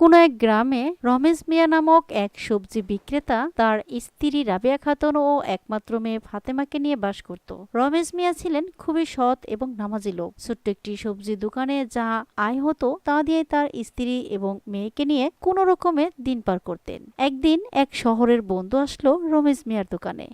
কোনো এক গ্রামে রমেশ মিয়া নামক এক সবজি বিক্রেতা তার স্ত্রী রাবেয়া খাতুন ও একমাত্র মেয়ে ফাতেমাকে নিয়ে বাস করত। রমেশ মিয়া ছিলেন খুবই সৎ এবং নামাজি লোক। ছোট্ট একটি সবজি দোকানে যা আয় হতো তা দিয়ে তার স্ত্রী এবং মেয়েকে নিয়ে কোনো রকমে দিন পার করতেন। একদিন এক শহরের বন্ধু আসলো রমেশ মিয়ার দোকানে।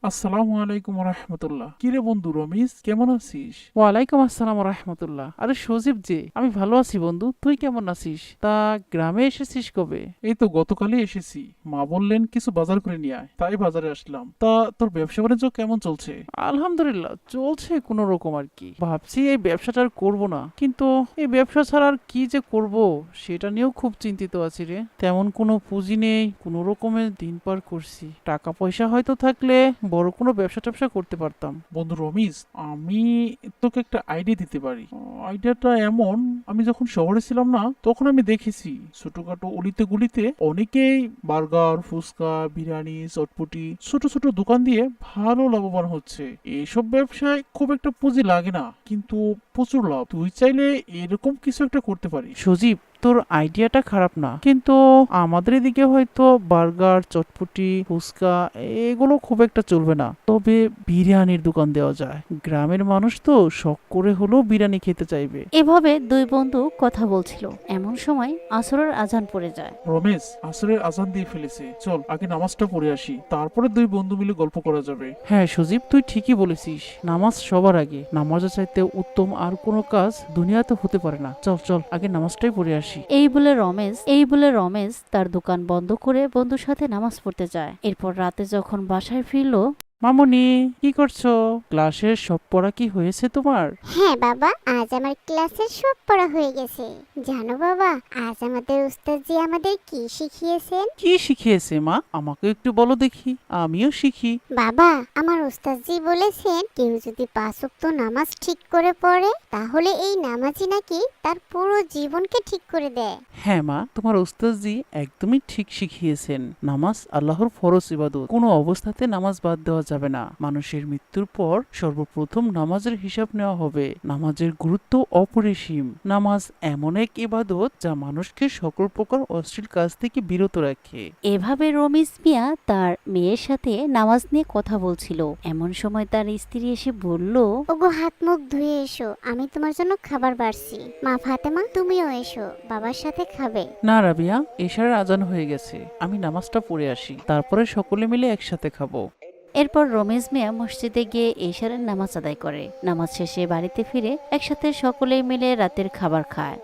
আসসালামু আলাইকুম রহমতুল্লাহ। কিরে বন্ধু রমিজ, কেমন আছিস? ওয়ালাইকুম আসসালাম রাহমাতুল্লাহ। আরে সজীব যে, আমি ভালো আছি বন্ধু, তুই কেমন আছিস? তা গ্রামে এসেছিস কবে? এই তো গতকালই এসেছি। মা বললেন কিছু বাজার করে নিয়ে আয়, তাই বাজারে আসলাম। তা তোর ব্যবসা বাণিজ্য কেমন চলছে? আলহামদুলিল্লাহ, চলছে কোনো রকম আর কি। ভাবছি এই ব্যবসাটা আর করবো না, কিন্তু এই ব্যবসা ছাড়া আর কি যে করব সেটা নিয়েও খুব চিন্তিত আছি রে। তেমন কোনো পুঁজি নেই, কোনো রকমের দিন পার করছি। টাকা পয়সা হয়তো থাকলে বড় কোনো ব্যবসা ট্যাবসা করতে পারতাম। বন্ধু রমিজ, আমি তোকে একটা আইডিয়া দিতে পারি। আইডিয়াটা এমন, আমি যখন শহরে ছিলাম না, তখন আমি দেখেছি ছোটখাটো অলিতে গলিতে অনেকেই বার্গার, ফুচকা, বিরিয়ানি, চটপটি ছোট ছোট দোকান দিয়ে ভালো লাভবান হচ্ছে। এইসব ব্যবসায় খুব একটা পুঁজি লাগে না, কিন্তু প্রচুর লাভ। তুই চাইলে এরকম কিছু একটা করতে পারিস। সজীব, তোর আইডিয়াটা খারাপ না, কিন্তু আমাদের এদিকে হয়তো বার্গার, চটপটি, ফুচকা এগুলো খুব একটা চলবে না। তবে বিরিয়ানির দোকান দেওয়া যায়। গ্রামের মানুষ তো শখ করে হলেও বিরিয়ানি খেতে চাইবে। এভাবে দুই বন্ধু কথা বলছিল, এমন সময় আসরের আজান পড়ে যায়। রমেশ, আসরের আজান দিয়ে ফেলেছে, চল আগে নামাজটা পড়ে আসি, তারপরে দুই বন্ধু মিলে গল্প করা যাবে। হ্যাঁ সজীব, তুই ঠিকই বলেছিস। নামাজ সবার আগে। নামাজের চাইতে উত্তম আর কোনো কাজ দুনিয়াতে হতে পারে না। চল চল আগে নামাজটাই পড়ে আসি। এই বলে রমেশ তার দোকান বন্ধ করে বন্ধুর সাথে নামাজ পড়তে যায়। এরপর রাতে যখন বাসায় ফিরল, মামুনি, কি করছো? ক্লাসের সব পড়া কি হয়েছে তোমার? হ্যাঁ বাবা, আজ আমার ক্লাসের সব পড়া হয়ে গেছে। জানো বাবা, আজ আমাদের উস্তাদজি আমাদের কি শিখিয়েছেন? কি শিখিয়েছে মা? আমাকে একটু বলো দেখি, আমিও শিখি। বাবা, আমার উস্তাদজি বলেছেন কেউ যদি 5 ওয়াক্ত নামাজ ঠিক করে পড়ে, তাহলে এই নামাজই নাকি তার পুরো জীবনকে ঠিক করে দেয়। হ্যাঁ মা, তোমার উস্তাদজি একদমই ঠিক শিখিয়েছেন। নামাজ আল্লাহর ফরজ ইবাদত। কোনো অবস্থাতে নামাজ বাদ দেওয়া যাবে না। মানুষের মৃত্যুর পর সর্বপ্রথম নামাজের হিসাব নেওয়া হবে। নামাজের গুরুত্ব অপরিসীম। নামাজ এমন এক ইবাদত যা মানুষকে সকল প্রকার অশ্লীল কাজ থেকে বিরত রাখে। এভাবে রমেশ মিয়া তার মেয়ের সাথে নামাজ নিয়ে কথা বলছিল। এমন সময় তার স্ত্রী এসে বলল, ওগো, হাত মুখ ধুয়ে এসো, আমি তোমার জন্য খাবার বাড়ছি। মা ফাতেমা, তুমিও এসো, বাবার সাথে খাবে। না রাবিয়া, এশারের আজান হয়ে গেছে। আমি নামাজটা পড়ে আসি, তারপরে সকলে মিলে একসাথে খাবো। এরপর রমেশ মিয়া মসজিদে গিয়ে এশারের নামাজ আদায় করে। নামাজ শেষে বাড়িতে ফিরে একসাথে সকলে মিলে রাতের খাবার খায়।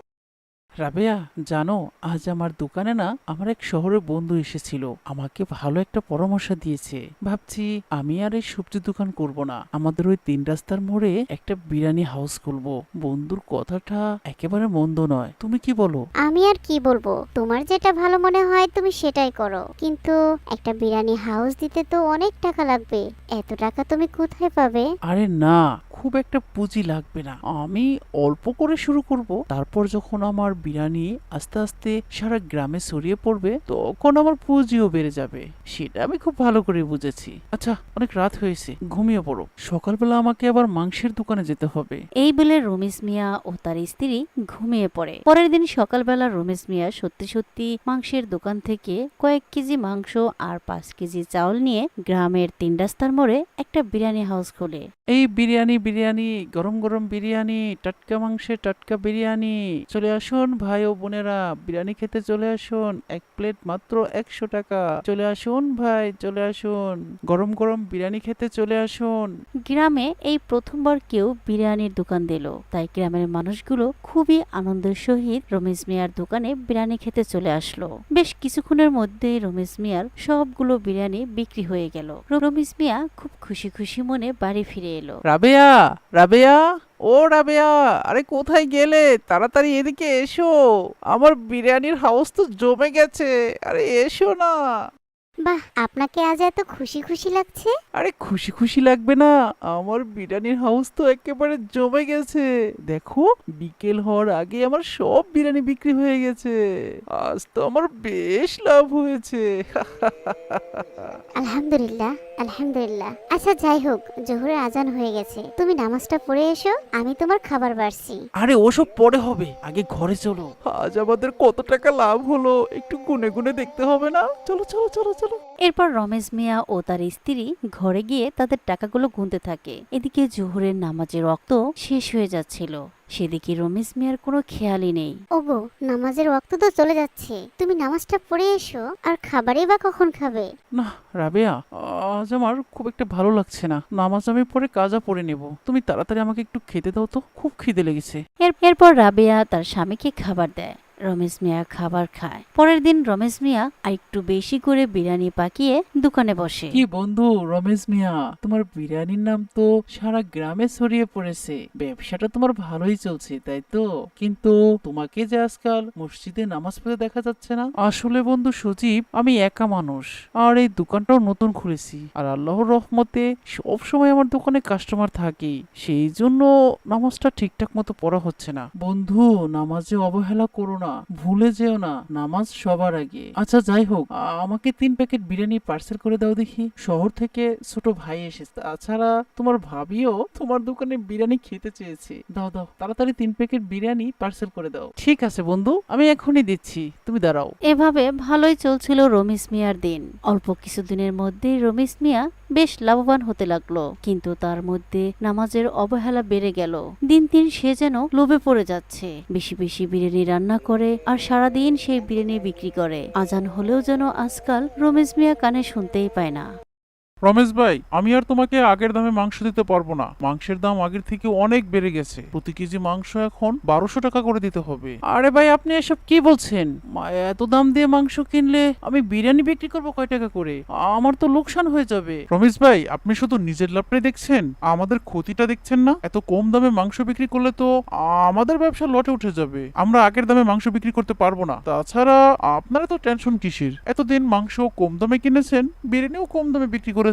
রাবেয়া, জানো আজ আমার দোকানে না আমার এক শহরের বন্ধু এসেছিল। আমাকে ভালো একটা পরামর্শ দিয়েছে। ভাবছি আমি আর এই সবজি দোকান করব না, আমাদের ওই 3 রাস্তার মোড়ে একটা বিরিয়ানি হাউস খুলবো। বন্ধুর কথাটা একেবারে মন্দ নয়, তুমি কি বলো? আমি আর কি বলবো, তোমার যেটা ভালো মনে হয় তুমি সেটাই করো, কিন্তু একটা বিরিয়ানি হাউস দিতে তো অনেক টাকা লাগবে। এত টাকা তুমি কোথায় পাবে? আরে না, খুব একটা পুঁজি লাগবে না। আমি অল্প করে শুরু করব, তারপর যখন আমার বিরিয়ানি আস্তে আস্তে সারা গ্রামে ছড়িয়ে পড়বে, তখন আমার পুঁজিও বেড়ে যাবে। সেটা আমি খুব ভালো করে বুঝেছি। আচ্ছা, অনেক রাত হয়েছে, ঘুমিয়ে পড়ো। সকালবেলা আমাকে আবার মাংসের দোকানে যেতে হবে। এই বলে রমেশ মিয়া ও তার স্ত্রী ঘুমিয়ে পড়ে। পরের দিন সকালবেলা রমেশ মিয়া সত্যি সত্যি মাংসের দোকান থেকে কয়েক কেজি মাংস আর 5 কেজি চাউল নিয়ে গ্রামের 3 রাস্তার মোড়ে একটা বিরিয়ানি হাউস খোলে। এই বিরিয়ানি বিরিয়ানি, গরম গরম বিরিয়ানি, টাটকা মাংসের টাটকা বিরিয়ানি। চলে আসুন ভাই ও বোনেরা, বিরিয়ানি খেতে চলে আসুন। এক প্লেট মাত্র 100 টাকা। চলে আসুন ভাই, চলে আসুন, গরম গরম বিরিয়ানি খেতে চলে আসুন। গ্রামে এই প্রথমবার কেউ বিরিয়ানির দোকান দিল, তাই গ্রামের মানুষগুলো খুবই আনন্দের সহিত রমেশ মিয়ার দোকানে বিরিয়ানি খেতে চলে আসলো। বেশ কিছুক্ষণের মধ্যেই রমেশ মিয়ার সবগুলো বিরিয়ানি বিক্রি হয়ে গেল। রমেশ মিয়া খুব খুশি খুশি মনে বাড়ি ফিরে এলো। রাবেয়া, রাবেয়া, ও রাবেয়া, আরে কোথায় গেলে? তাড়াতাড়ি এদিকে এসো, আমার বিরিয়ানির হাউস তো জমে গেছে। আরে এসো না। বাহ, আপনাকে আজ এত খুশি খুশি লাগছে। আরে খুশি খুশি লাগবে না, আমার বিরিয়ানির হাউস তো একেবারে জমে গেছে। দেখো, বিকেল হওয়ার আগে আমার সব বিরিয়ানি বিক্রি হয়ে গেছে। আজ তো আমার বেশ লাভ হয়েছে। আলহামদুলিল্লাহ, আলহামদুলিল্লাহ। আচ্ছা যাই হোক, জোহরের আজান হয়ে গেছে, তুমি নামাজটা পড়ে এসো, আমি তোমার খাবার বাড়ছি। আরে ওসব পরে হবে, আগে ঘরে চলো। আজ আমাদের কত টাকা লাভ হলো একটু গুনে গুনে দেখতে হবে না? চলো চলো চলো চলো। এরপর রমেশ মিয়া ও তার স্ত্রী ঘরে গিয়ে তাদের টাকাগুলো গুনতে থাকে। এদিকে জোহরের নামাজের রক্ত শেষ হয়ে যাচ্ছিল, সেদিকে রমেশ মিয়ার কোনো খেয়ালই নেই। ওগো, নামাজের ওয়াক্ত তো চলে যাচ্ছে, তুমি নামাজটা পড়ে এসো, আর খাবারই বা কখন খাবে? না রাবেয়া, আজ আমার খুব একটা ভালো লাগছে না। নামাজ আমি পরে কাজা পড়ে নেব। তুমি তাড়াতাড়ি আমাকে একটু খেতে দাও তো, খুব খিদে লেগেছে। এরপর রাবেয়া তার স্বামীকে খাবার দেয়। রমেশ মিয়া খাবার খায়। পরের দিন রমেশ মিয়া আরেকটু বেশি করে বিরিয়ানি পাকিয়ে দোকানে বসে। কি বন্ধু রমেশ মিয়া, তোমার বিরিয়ানির নাম তো সারা গ্রামে ছড়িয়ে পড়েছে, ব্যবসাটা তোমার ভালোই চলছে তাই তো? কিন্তু তোমাকে যে আজকাল মসজিদে নামাজ পড়তে দেখা যাচ্ছে না। আসলে বন্ধু সজীব, আমি একা মানুষ, আর এই দোকানটাও নতুন খুলেছি, আর আল্লাহর রহমতে সব সময় আমার দোকানে কাস্টমার থাকে, সেই জন্য নামাজটা ঠিকঠাক মতো পড়া হচ্ছে না। বন্ধু, নামাজে অবহেলা করো না, ভুলে যেও না, নামাজ সবার আগে। আচ্ছা যাই হোক, আমাকে 3 প্যাকেট বিরিয়ানি পার্সেল করে দাও দেখি। শহর থেকে ছোট ভাই এসেছে, তাছাড়া তোমার ভাবিও তোমার দোকানে বিরিয়ানি খেতে চেয়েছে। দাও দাও, তাড়াতাড়ি 3 প্যাকেট বিরিয়ানি পার্সেল করে দাও। ঠিক আছে বন্ধু, আমি এখনই দিচ্ছি, তুমি দাঁড়াও। এভাবে ভালোই চলছিল রমেশ মিয়ার দিন। অল্প কিছুদিনের মধ্যেই রমেশ মিয়া বেশ লাভবান হতে লাগলো, কিন্তু তার মধ্যে নামাজের অবহেলা বেড়ে গেল। দিন দিন সে যেন লোভে পড়ে যাচ্ছে, বেশি বেশি বিরিয়ানি রান্না করে আর সারাদিন সেই বিরিয়ানি বিক্রি করে। আজান হলেও যেন আজকাল রমেশ মিয়া কানে শুনতেই পায় না। রমেশ ভাই, আমি আর তোমাকে আগের দামে মাংস দিতে পারবো না। মাংসের দাম আগের থেকে অনেক বেড়ে গেছে, প্রতি কেজি মাংস এখন 1200 টাকা করে দিতে হবে। আরে ভাই, আপনি এসব কি বলছেন? এত দাম দিয়ে মাংস কিনলে আমি বিরিয়ানি বিক্রি করবো কয় টাকা করে? আমার তো লোকসান হয়ে যাবে। রমেশ ভাই, আপনি শুধু নিজের লাভটাই দেখছেন, আমাদের ক্ষতিটা দেখছেন না? এত কম দামে মাংস বিক্রি করলে তো আমাদের ব্যবসা লটে উঠে যাবে। আমরা আগের দামে মাংস বিক্রি করতে পারবো না। তাছাড়া আপনারা তো টেনশন কিসের? এতদিন মাংস কম দামে কিনেছেন, বিরিয়ানিও কম দামে বিক্রি করেছেন,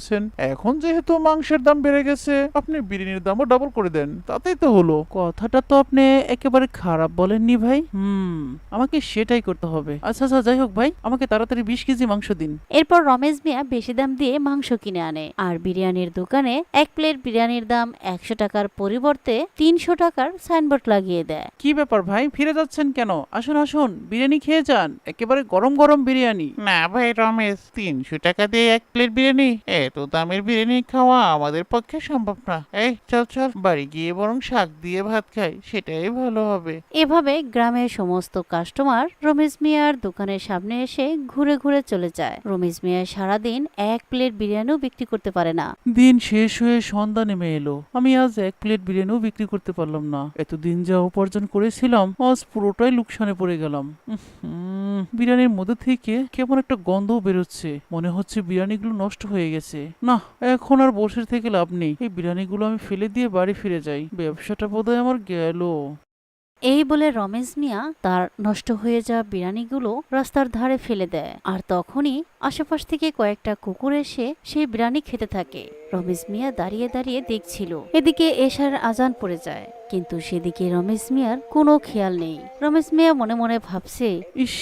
এখন যেহেতু মাংসের দাম বেড়ে গেছে, আপনি বিরিয়ানির দামও ডাবল করে দেন, তাতেই তো হলো। কথাটা তো আপনি একেবারে খারাপ বলেননি ভাই। আমাকে সেটাই করতে হবে। আচ্ছা আচ্ছা, যাই হোক ভাই, আমাকে তাড়াতাড়ি 20 কেজি মাংস দিন। এরপর রমেশ মিয়া বেশি দাম দিয়ে মাংস কিনে আনে, আর বিরিয়ানির দোকানে এক প্লেট বিরিয়ানির দাম 100 টাকার পরিবর্তে 300 টাকার সাইনবোর্ড লাগিয়ে দেয়। কি ব্যাপার ভাই, ফিরে যাচ্ছেন কেন? আসুন আসুন, বিরিয়ানি খেয়ে যান, একেবারে গরম গরম বিরিয়ানি। না ভাই রমেশ, 300 টাকা দিয়ে 1 প্লেট বিরিয়ানি, এত দামের বিরিয়ানি খাওয়া আমাদের পক্ষে সম্ভব না। এই চল চল, বাড়ি গিয়ে বরং শাক দিয়ে ভাত খাই, সেটাই ভালো হবে। এভাবে গ্রামের সমস্ত কাস্টমার রমেশ মিয়ার দোকানের সামনে এসে ঘুরে ঘুরে চলে যায়। রমেশ মিয়া সারাদিন এক প্লেট বিরিয়ানিও বিক্রি করতে পারে না। দিন শেষ হয়ে সন্ধ্যা নেমে এলো, আমি আজ 1 প্লেট বিরিয়ানিও বিক্রি করতে পারলাম না। এতদিন যা উপার্জন করেছিলাম আজ পুরোটাই লোকসানে পড়ে গেলাম। বিরিয়ানির মধ্যে থেকে কেমন একটা গন্ধও বেরোচ্ছে, মনে হচ্ছে বিরিয়ানিগুলো নষ্ট হয়ে গেছে। না, এখন আর বসে থেকে লাভ নেই, এই বিরিয়ানিগুলো আমি ফেলে দিয়ে বাড়ি ফিরে যাই, ব্যবসাটা বোধহয় আমার গেল। এই বলে রমেশ মিয়া তার নষ্ট হয়ে যাওয়া বিরিয়ানিগুলো রাস্তার ধারে ফেলে দেয়। আর তখনই আশেপাশ থেকে কয়েকটা কুকুর এসে সেই বিরিয়ানি খেতে থাকে। রমেশ মিয়া দাঁড়িয়ে দাঁড়িয়ে দেখছিল। এদিকে এশার আজান পড়ে যায়, কিন্তু সেদিকে রমেশ মিয়ার কোনো খেয়াল নেই। রমেশ মিয়া মনে মনে ভাবছে, ইস,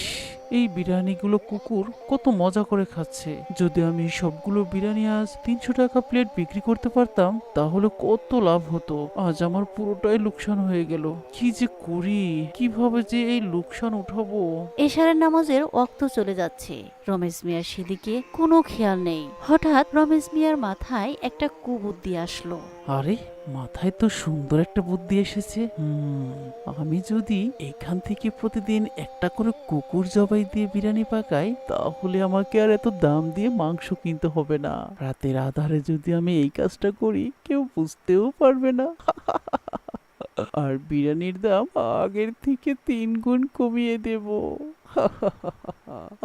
এই বিরিয়ানিগুলো কুকুর কত মজা করে খাচ্ছে। যদি আমি সবগুলো বিরিয়ানি আজ 300 টাকা প্লেট বিক্রি করতে পারতাম, তাহলে কত লাভ হতো। আজ আমার পুরোটাই লোকসান হয়ে গেল। কি যে করি, কিভাবে যে এই লোকসান উঠাবো? এশারের নামাজের ওয়াক্ত চলে যাচ্ছে, রমেশ মিয়ার সেদিকে কোনো খেয়াল নেই। হঠাৎ রমেশ মিয়ার মাথায় একটা কুবুদ্ধি আসলো। আরে, মাথায় তো সুন্দর একটা বুদ্ধি এসেছে। আমি যদি এখান থেকে প্রতিদিন একটা করে কুকুর জবাই দিয়ে বিরিয়ানি পাকাই, তাহলে আমাকে আর এত দাম দিয়ে মাংস কিনতে হবে না। রাতের আধারে যদি আমি এই কাজটা করি, কেউ বুঝতেও পারবে না। আর বিরিয়ানির দাম আগের থেকে 3 গুণ কমিয়ে দেব।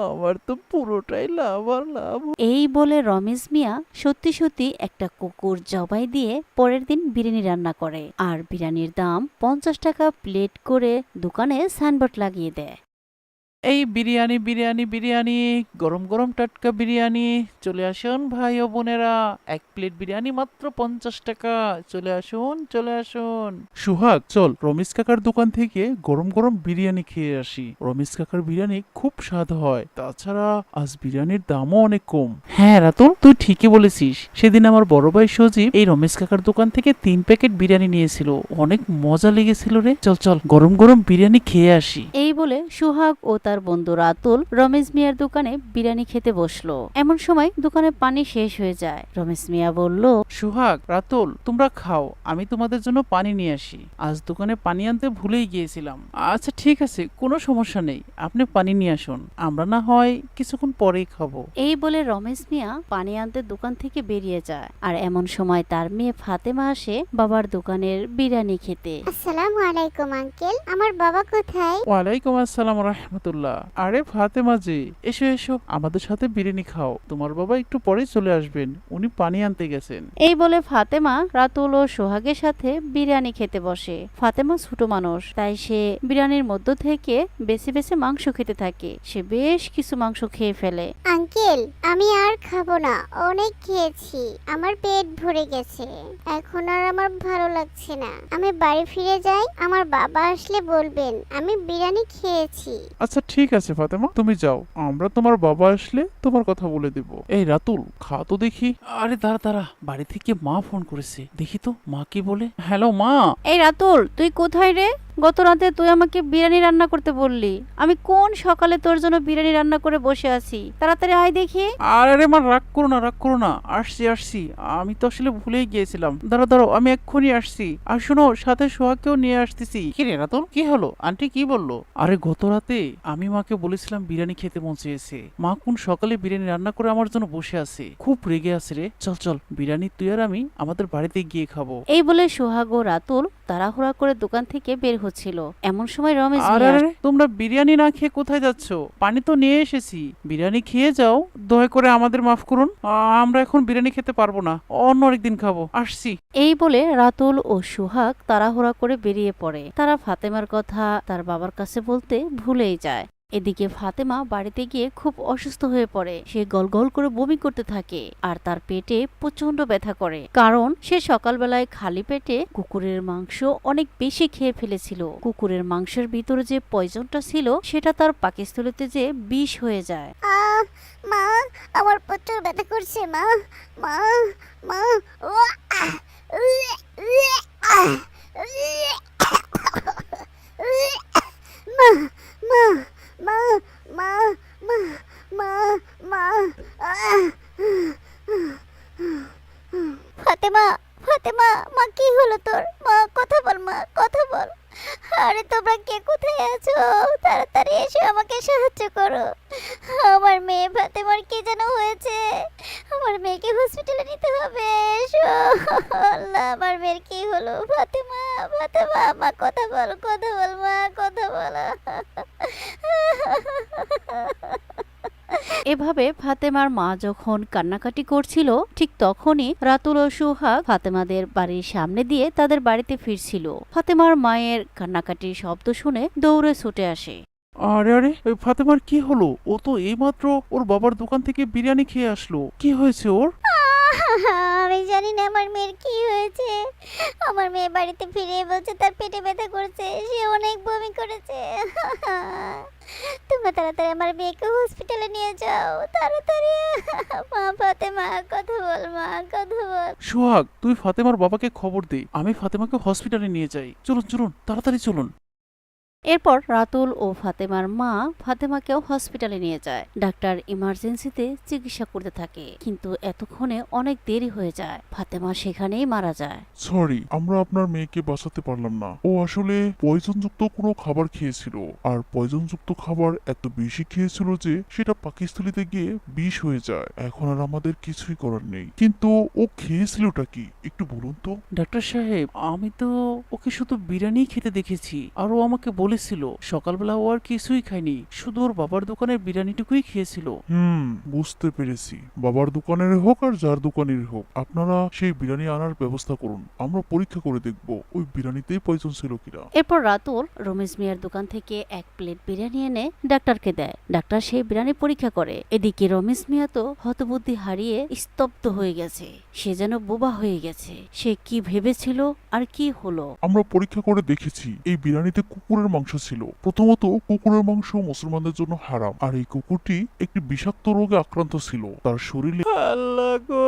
আমার তো পুরোটাই লাভ আর লাভ। এই বলে রমেশ মিয়া সত্যি সত্যি একটা কুকুর জবাই দিয়ে পরের দিন বিরিয়ানি রান্না করে, আর বিরিয়ানির দাম 50 টাকা প্লেট করে দোকানে সাইনবোর্ড লাগিয়ে দেয়। এই বিরিয়ানি বিরিয়ানি বিরিয়ানি, গরম গরম টাটকা বিরিয়ানি। চলে আসুন ভাই ও বোনেরা, এক প্লেট বিরিয়ানি মাত্র 50 টাকা। চলে আসুন চলে আসুন। সোহাগ, চল রমেশ কাকার দোকান থেকে গরম গরম বিরিয়ানি খেয়ে আসি। রমেশ কাকার বিরিয়ানি খুব স্বাদ হয়, তাছাড়া আজ বিরিয়ানির দামও অনেক কম। হ্যাঁ রাতুল, তুই ঠিকই বলেছিস। সেদিন আমার বড় ভাই সজীব এই রমেশ কাকার দোকান থেকে 3 প্যাকেট বিরিয়ানি নিয়েছিল, অনেক মজা লেগেছিল রে। চল চল গরম গরম বিরিয়ানি খেয়ে আসি। এই বলে সোহাগ ও তার বন্ধু রাতুল রমেশ মিয়ার দোকানে বিরিয়ানি খেতে বসলো। এমন সময় দোকানে পানি শেষ হয়ে যায়। রমেশ মিয়া বলল, সুহাগ, রাতুল, তোমরা খাও, আমি তোমাদের জন্য পানি নিয়ে আসি। আজ দোকানে পানি আনতে ভুলেই গিয়েছিলাম। আচ্ছা ঠিক আছে, কোনো সমস্যা নেই, আপনি পানি নিয়ে আসুন, আমরা না হয় কিছুক্ষণ পরেই খাবো। এই বলে রমেশ মিয়া পানি আনতে দোকান থেকে বেরিয়ে যায়। আর এমন সময় তার মেয়ে ফাতেমা আসে বাবার দোকানের বিরিয়ানি খেতে। আসসালামু আলাইকুম আঙ্কেল, আমার বাবা কোথায়? ওয়ালাইকুম আসসালাম রহমতুল্লাহ। আরে ফাতেমা জি, এসো এসো, আমাদের সাথে বিরিয়ানি খাও। তোমার বাবা একটু পরে চলে আসবেন, উনি পানি আনতে গেছেন। এই বলে ফাতেমা রাতুল ও সোহাগের সাথে বিরিয়ানি খেতে বসে। ফাতেমা ছোট মানুষ, তাই সে বিরিয়ানির মধ্য থেকে বেছে বেছে মাংস খেতে থাকে। সে বেশ কিছু মাংস খেয়ে ফেলে। আঙ্কেল, আমি আর খাবো না, অনেক খেয়েছি, আমার পেট ভরে গেছে, এখন আর আমার ভালো লাগছে না। আমি বাড়ি ফিরে যাই, আমার বাবা আসলে বলবেন আমি বিরিয়ানি খেয়েছি। আচ্ছা ঠিক আছে ফাতেমা, তুমি যাও, আমরা তোমার বাবা আসলে তোমার কথা বলে দেব। এই রাতুল, খা তো দেখি। আরে দাঁড়া দাঁড়া, বাড়ি থেকে মা ফোন করেছে, দেখি তো মা কি বলে। হ্যালো মা। এই রাতুল, তুই কোথায় রে? গত রাতে তুই আমাকে বিরিয়ানি রান্না করতে বললি। আমি কোন সকালে তোর জন্য বিরিয়ানি রান্না করে বসে আছি, তাড়াতাড়ি আয় দেখি। আরে মা, রাগ করো না রাগ করো না, আসছি আসছি, আমি তো আসলে ভুলেই গিয়েছিলাম। দাঁড়াও দাঁড়াও, আমি এক্ষুনি আসছি। আর শোনো, সাথে সোহাগকেও নিয়ে আসতেছি। কি রে রাতুল, কি হলো? আন্টি কি বললো? আরে গত রাতে আমি মাকে বলেছিলাম বিরিয়ানি খেতে মন চেয়েছে, মা কোন সকালে বিরিয়ানি রান্না করে আমার জন্য বসে আছে, খুব রেগে আছে রে। চল চল, বিরিয়ানি তুই আর আমি আমাদের বাড়িতে গিয়ে খাবো। এই বলে সোহাগ ও রাতুল তাড়াহুড়া করে দোকান থেকে বের হচ্ছিল। এমন সময় রমেশ আরে মিয়া আরে, তোমরা বিরিয়ানি না খেয়ে কোথায় যাচ্ছ? পানি তো নিয়ে এসেছি, বিরিয়ানি খেয়ে যাও। দয়া করে আমাদের মাফ করুন, আমরা এখন বিরিয়ানি খেতে পারবো না, অন্য আরেকদিন খাবো, আসছি। এই বলে রাতুল ও সোহাগ তাড়াহুড়া করে বেরিয়ে পড়ে। তারা ফাতেমার কথা তার বাবার কাছে বলতে ভুলেই যায়। এদিকে ফাতেমা বাড়িতে গিয়ে খুব অসুস্থ হয়ে পড়ে। সে গলগল করে বমি করতে থাকে আর তার পেটে প্রচন্ড ব্যথা করে, কারণ সে সকালবেলায় খালি পেটে কুকুরের মাংস অনেক বেশি খেয়ে ফেলেছিল। কুকুরের মাংসের ভিতরে যে পয়জনটা ছিল সেটা তার পাকস্থলীতে যে বিষ হয়ে যায়। মা, আমার প্রচুর ব্যথা করছে, মা মা মা ও আহ, উয়ে, উয়ে, আহ, উয়ে, উয়ে, মা মা মা মা মা মা মা আহ, ফাতেমা, ফাতেমা, মা কি হলো তোর? মা কথা বল, মা কথা বল। আরে তোমরা কে কোথায় আছো? তাড়াতাড়ি এসে আমাকে সাহায্য করো। আমার মেয়ে ফাতেমার কি যেন হয়েছে, আমার মেয়েকে হসপিটালে নিতে হবে। এসো আল্লাহ, আমার মেয়ের কি হলো? ফাতেমা, ফাতেমা, মা কথা বল, কথা বল, মা কথা বল। এভাবে ফাতেমার মা যখন কান্নাকাটি করছিল, ঠিক তখনই রাতুল ও সোহাগ ফাতেমাদের বাড়ির সামনে দিয়ে তাদের বাড়িতে ফিরছিল। ফাতেমার মায়ের কান্নাকাটির শব্দ শুনে দৌড়ে ছুটে আসে। আরে আরে, ওই ফাতেমার কি হলো? ও তো এইমাত্র ওর বাবার দোকান থেকে বিরিয়ানি খেয়ে আসলো, কি হয়েছে ওর? আমি জানি না আমার মেয়ের কি হয়েছে। আমার মেয়ে বাড়িতে ফিরে বলছে তার পেটে ব্যথা করছে, সে অনেক বমি করেছে। তোমরা তাড়াতাড়ি আমার মেয়েকে হসপিটালে নিয়ে যাও, তাড়াতাড়ি। মা ফাতেমা কথা বল, মা কথা বল। সোহাগ, তুই ফাতেমার বাবাকে খবর দে, আমি ফাতেমাকে হসপিটালে নিয়ে যাই। চলুন চলুন, তাড়াতাড়ি চলুন। এরপর রাতুল ও ফাতেমার মা ফাতেমাকেও হসপিটালে নিয়ে যায়। ডাক্তার ইমার্জেন্সিতে চিকিৎসা করতে থাকে, কিন্তু এতক্ষণে অনেক দেরি হয়ে যায়। ফাতেমা সেখানেই মারা যায়। সরি, আমরা আপনার মেয়েকে বাঁচাতে পারলাম না। ও আসলে পয়জনযুক্ত কোনো খাবার খেয়েছিল, আর পয়জনযুক্ত খাবার এত বেশি খেয়েছিল যে সেটা পাকস্থলীতে গিয়ে বিষ হয়ে যায়। এখন আর আমাদের কিছুই করার নেই। কিন্তু ও খেয়েছিলটা কি একটু বলুন তো? ডাক্তার সাহেব, আমি তো ওকে শুধু বিরিয়ানি খেতে দেখেছি, আর ও আমাকে বলেছে করেছিল। সকালবেলা ও আর কিছুই খায়নি, শুধু ওর বাবার দোকানের বিরিয়ানিটুকুই খেয়েছিল। বুঝতে পেরেছি। বাবার দোকানের হোক আর যার দোকানের হোক, আপনারা সেই বিরিয়ানি আনার ব্যবস্থা করুন। আমরা পরীক্ষা করে দেখব ওই বিরিয়ানিতেই পয়জন ছিল কিনা। এরপর রাতুল রমেশ মিয়ার দোকান থেকে 1 প্লেট বিরিয়ানি এনে ডাক্তারকে দেয়। ডাক্তার সেই বিরিয়ানি পরীক্ষা করে। এদিকে রমেশ মিয়া তো হতবুদ্ধি হারিয়ে স্তব্ধ হয়ে গেছে। সে যেন বোবা হয়ে গেছে। সে কি ভেবেছিল আর কি হলো। আমরা পরীক্ষা করে দেখেছি এই বিরিয়ানিতে কুকুরের মাংস ছিল। প্রথমত, কুকুরের মাংস মুসলমানদের জন্য হারাম, আর এই কুকুরটি একটি বিষাক্ত রোগে আক্রান্ত ছিল। তার শরীরে আল্লাহ গো,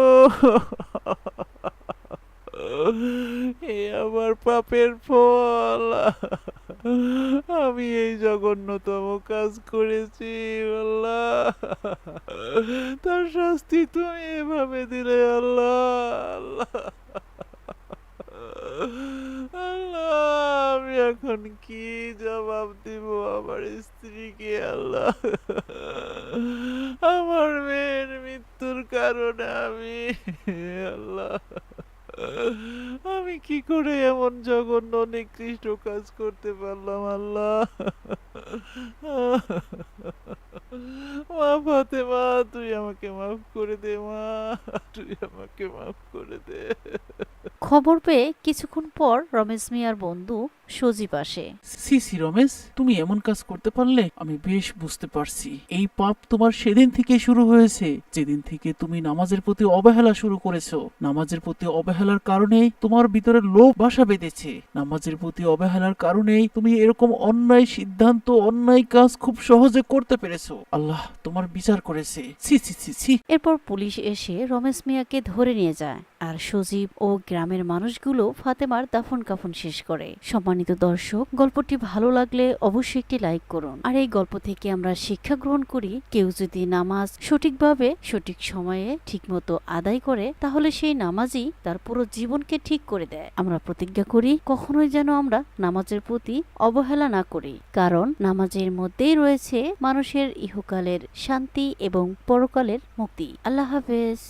এ আমার পাপের ফল। আমি এই জঘন্যতম কাজ করেছি আল্লাহ, তার শাস্তি তুমি এভাবে দিলে আল্লাহ। আল্লাহ আল্লাহ, আমি এখন কি জবাব দিব আমার স্ত্রীকে আল্লাহ? আমার মেয়ের মৃত্যুর কারণে আল্লাহ, আমি কি করে এমন জঘন্য নিকৃষ্ট কাজ করতে পারলাম আল্লাহ? মা ফাতেমা, তুই আমাকে মাফ করে দে মা, তুই আমাকে মাফ করে দে। খবর পেয়ে কিছুক্ষণ পর রমেশ মিয়ার বন্ধু সজীব আসে। সি সি রমেশ, তুমি এমন কাজ করতে পারলে? আমি বেশ বুঝতে পারছি এই পাপ তোমার সেদিন থেকে শুরু হয়েছে, যেদিন থেকে তুমি নামাজের প্রতি অবহেলা শুরু করেছো। নামাজের প্রতি অবহেলার কারণেই তোমার ভিতরে লোভ বাসা বেঁধেছে। নামাজের প্রতি অবহেলার কারণেই তুমি এরকম অন্যায় সিদ্ধান্ত, অন্যায় কাজ খুব সহজে করতে পেরেছো। আল্লাহ তোমার বিচার করেছে। ছি ছি ছি ছি। এরপর পুলিশ এসে রমেশ মিয়াকে ধরে নিয়ে যায়, আর সজীব ও গ্রামের মানুষগুলো ফাতেমার দাফন কাফন শেষ করে। সম্মানিত দর্শক, গল্পটি ভালো লাগলে অবশ্যই একটি লাইক করুন। আর এই গল্প থেকে আমরা শিক্ষা গ্রহণ করি, কেউ যদি নামাজ সঠিকভাবে সঠিক সময়ে ঠিকমতো আদায় করে, তাহলে সেই নামাজই তার পুরো জীবনকে ঠিক করে দেয়। আমরা প্রতিজ্ঞা করি কখনোই যেন আমরা নামাজের প্রতি অবহেলা না করি, কারণ নামাজের মধ্যেই রয়েছে মানুষের ইহকালের শান্তি এবং পরকালের মুক্তি। আল্লাহ হাফেজ।